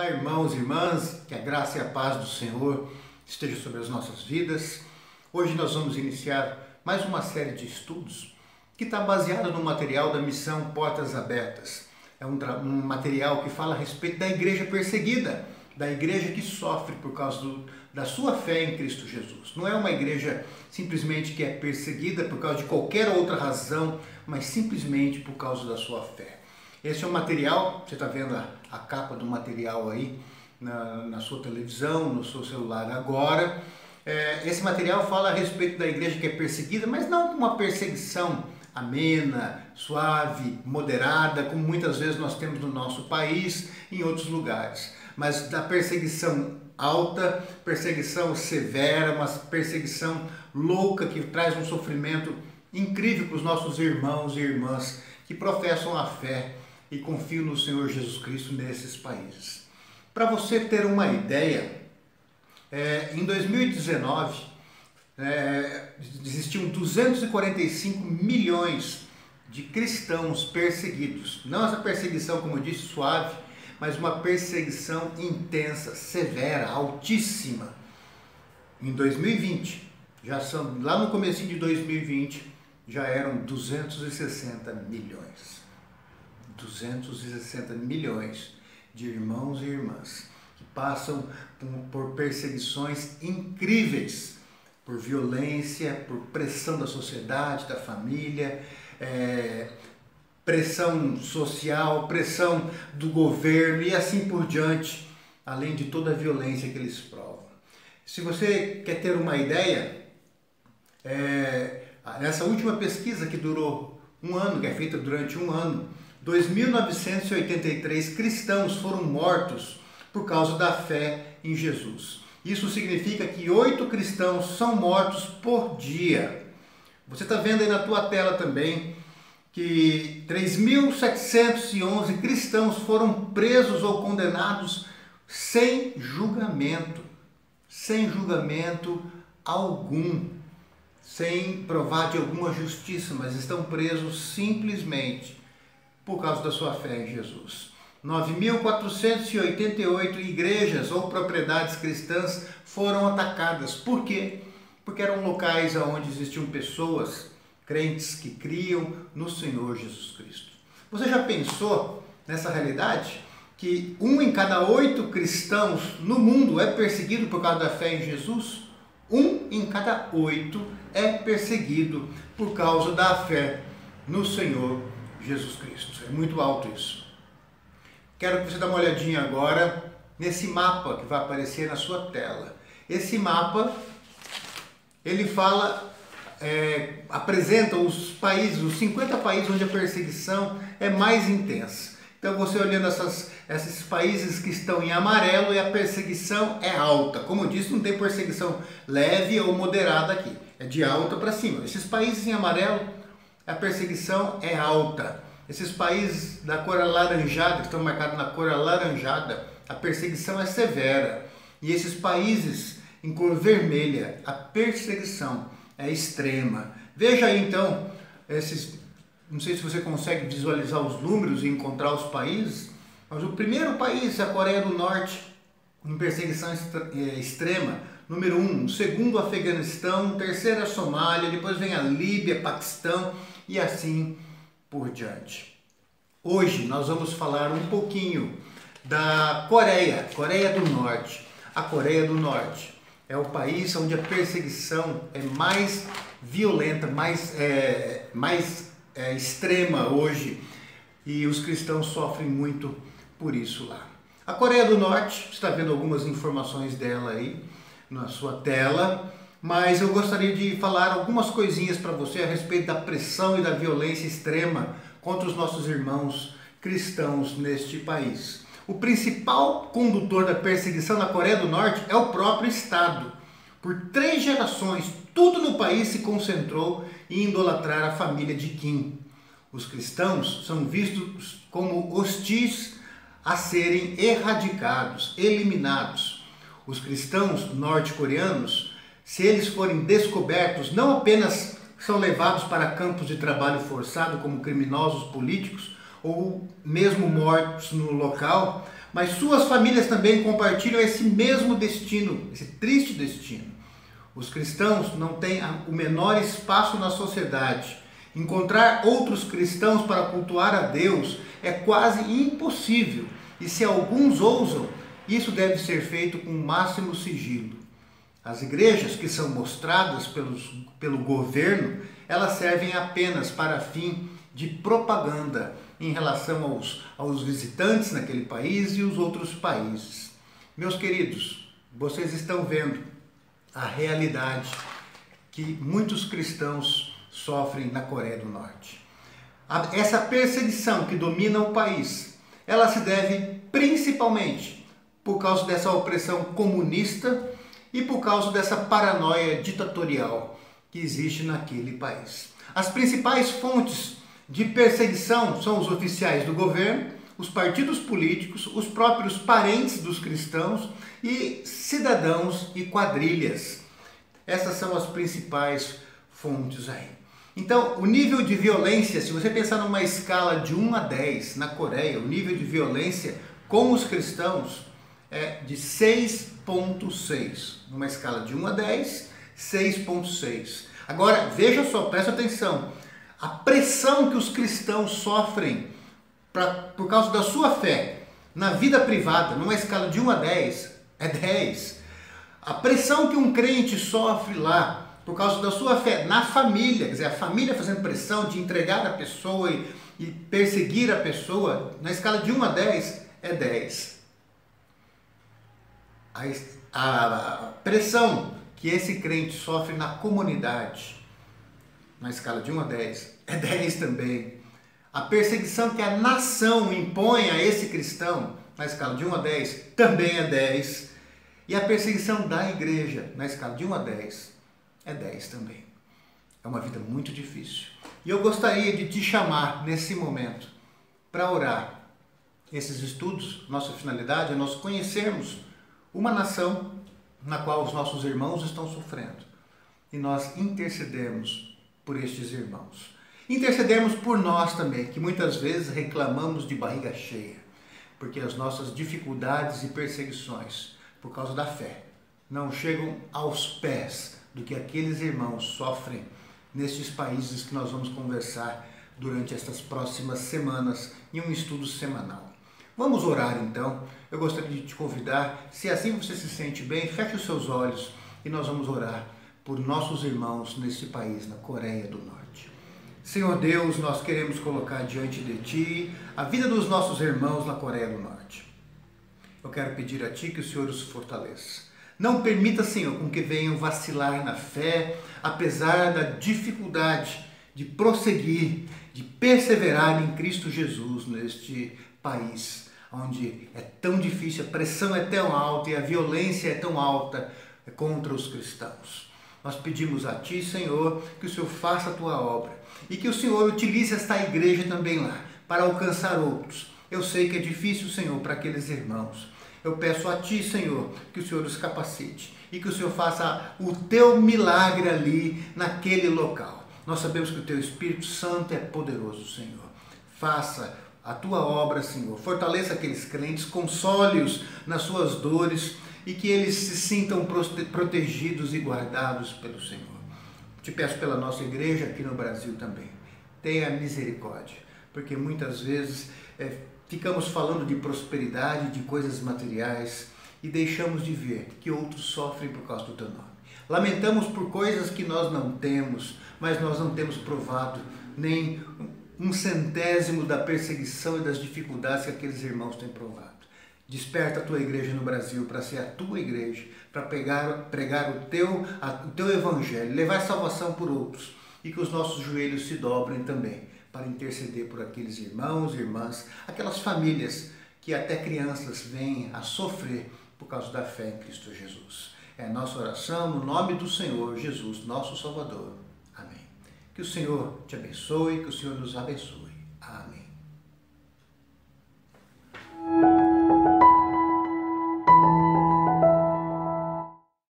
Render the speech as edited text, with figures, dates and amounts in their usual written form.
Olá, irmãos e irmãs, que a graça e a paz do Senhor esteja sobre as nossas vidas. Hoje nós vamos iniciar mais uma série de estudos que está baseada no material da missão Portas Abertas. É um material que fala a respeito da igreja perseguida, da igreja que sofre por causa da sua fé em Cristo Jesus. Não é uma igreja simplesmente que é perseguida por causa de qualquer outra razão, mas simplesmente por causa da sua fé. Esse é o material, você está vendo a capa do material aí na sua televisão, no seu celular agora. Esse material fala a respeito da igreja que é perseguida, mas não uma perseguição amena, suave, moderada, como muitas vezes nós temos no nosso país e em outros lugares. Mas da perseguição alta, perseguição severa, uma perseguição louca que traz um sofrimento incrível para os nossos irmãos e irmãs que professam a fé e confiam no Senhor Jesus Cristo nesses países. Para você ter uma ideia, em 2019 existiam 245 milhões de cristãos perseguidos. Não essa perseguição, como eu disse, suave, mas uma perseguição intensa, severa, altíssima. Em 2020, lá no comecinho de 2020, já eram 260 milhões. 260 milhões de irmãos e irmãs que passam por perseguições incríveis, por violência, por pressão da sociedade, da família, pressão social, pressão do governo e assim por diante, além de toda a violência que eles provam. Se você quer ter uma ideia, nessa última pesquisa que durou um ano, que é feita durante um ano, 2.983 cristãos foram mortos por causa da fé em Jesus. Isso significa que 8 cristãos são mortos por dia. Você está vendo aí na tua tela também que 3.711 cristãos foram presos ou condenados sem julgamento algum, sem provar de alguma justiça, mas estão presos simplesmente por causa da sua fé em Jesus. 9.488 igrejas ou propriedades cristãs foram atacadas. Por quê? Porque eram locais onde existiam pessoas, crentes que criam no Senhor Jesus Cristo. Você já pensou nessa realidade? Que 1 em cada 8 cristãos no mundo é perseguido por causa da fé em Jesus? 1 em cada 8 é perseguido por causa da fé no Senhor Jesus Cristo. É muito alto isso. Quero que você dê uma olhadinha agora nesse mapa que vai aparecer na sua tela. Esse mapa, ele apresenta os países, os 50 países onde a perseguição é mais intensa. Então você olhando esses países que estão em amarelo e a perseguição é alta. Como eu disse, não tem perseguição leve ou moderada aqui. É de alta para cima. Esses países em amarelo, a perseguição é alta. Esses países da cor alaranjada, que estão marcados na cor alaranjada, a perseguição é severa. E esses países em cor vermelha, a perseguição é extrema. Veja aí então, não sei se você consegue visualizar os números e encontrar os países, mas o primeiro país é a Coreia do Norte, em perseguição extrema, número 1. O segundo, o Afeganistão. O terceiro, a Somália. Depois vem a Líbia, Paquistão e assim por diante. Hoje nós vamos falar um pouquinho da Coreia do Norte. A Coreia do Norte é o país onde a perseguição é mais violenta, mais extrema hoje, e os cristãos sofrem muito por isso lá. A Coreia do Norte, você está vendo algumas informações dela aí na sua tela, mas eu gostaria de falar algumas coisinhas para você a respeito da pressão e da violência extrema contra os nossos irmãos cristãos neste país. O principal condutor da perseguição na Coreia do Norte é o próprio Estado. Por 3 gerações, tudo no país se concentrou em idolatrar a família de Kim. Os cristãos são vistos como hostis a serem erradicados, eliminados. Os cristãos norte-coreanos, se eles forem descobertos, não apenas são levados para campos de trabalho forçado como criminosos políticos ou mesmo mortos no local, mas suas famílias também compartilham esse mesmo destino, esse triste destino. Os cristãos não têm o menor espaço na sociedade. Encontrar outros cristãos para cultuar a Deus é quase impossível, e se alguns ousam, isso deve ser feito com o máximo sigilo. As igrejas que são mostradas pelo governo, elas servem apenas para fim de propaganda em relação aos visitantes naquele país e os outros países. Meus queridos, vocês estão vendo a realidade que muitos cristãos sofrem na Coreia do Norte. Essa perseguição que domina o país, ela se deve principalmente por causa dessa opressão comunista e por causa dessa paranoia ditatorial que existe naquele país. As principais fontes de perseguição são os oficiais do governo, os partidos políticos, os próprios parentes dos cristãos e cidadãos e quadrilhas. Essas são as principais fontes aí. Então, o nível de violência, se você pensar numa escala de 1 a 10 na Coreia, o nível de violência com os cristãos é de 6,6. Numa escala de 1 a 10, 6,6. Agora, veja só, presta atenção. A pressão que os cristãos sofrem por causa da sua fé na vida privada, numa escala de 1 a 10, é 10. A pressão que um crente sofre lá por causa da sua fé na família, quer dizer, a família fazendo pressão de entregar a pessoa e perseguir a pessoa, na escala de 1 a 10, é 10. A pressão que esse crente sofre na comunidade, na escala de 1 a 10, é 10 também. A perseguição que a nação impõe a esse cristão, na escala de 1 a 10, também é 10. E a perseguição da igreja, na escala de 1 a 10, é 10 também. É uma vida muito difícil. E eu gostaria de te chamar nesse momento para orar. Esses estudos, nossa finalidade é nós conhecermos uma nação na qual os nossos irmãos estão sofrendo. E nós intercedemos por estes irmãos. Intercedemos por nós também, que muitas vezes reclamamos de barriga cheia, porque as nossas dificuldades e perseguições, por causa da fé, não chegam aos pés do que aqueles irmãos sofrem nestes países que nós vamos conversar durante estas próximas semanas em um estudo semanal. Vamos orar então. Eu gostaria de te convidar, se assim você se sente bem, feche os seus olhos e nós vamos orar por nossos irmãos nesse país, na Coreia do Norte. Senhor Deus, nós queremos colocar diante de Ti a vida dos nossos irmãos na Coreia do Norte. Eu quero pedir a Ti que o Senhor os fortaleça. Não permita, Senhor, com que venham vacilar na fé, apesar da dificuldade de prosseguir, de perseverar em Cristo Jesus neste país, onde é tão difícil, a pressão é tão alta e a violência é tão alta contra os cristãos. Nós pedimos a Ti, Senhor, que o Senhor faça a Tua obra e que o Senhor utilize esta igreja também lá para alcançar outros. Eu sei que é difícil, Senhor, para aqueles irmãos. Eu peço a Ti, Senhor, que o Senhor os capacite e que o Senhor faça o Teu milagre ali naquele local. Nós sabemos que o Teu Espírito Santo é poderoso, Senhor. Faça a Tua obra, Senhor. Fortaleça aqueles crentes, console-os nas suas dores e que eles se sintam protegidos e guardados pelo Senhor. Te peço pela nossa igreja aqui no Brasil também. Tenha misericórdia, porque muitas vezes ficamos falando de prosperidade, de coisas materiais e deixamos de ver que outros sofrem por causa do Teu nome. Lamentamos por coisas que nós não temos, mas nós não temos provado nem 1/100º da perseguição e das dificuldades que aqueles irmãos têm provado. Desperta a Tua igreja no Brasil para ser a Tua igreja, para pregar o teu evangelho, levar salvação por outros e que os nossos joelhos se dobrem também para interceder por aqueles irmãos e irmãs, aquelas famílias que até crianças vêm a sofrer por causa da fé em Cristo Jesus. É a nossa oração no nome do Senhor Jesus, nosso Salvador. Amém. Que o Senhor te abençoe, que o Senhor nos abençoe. Amém.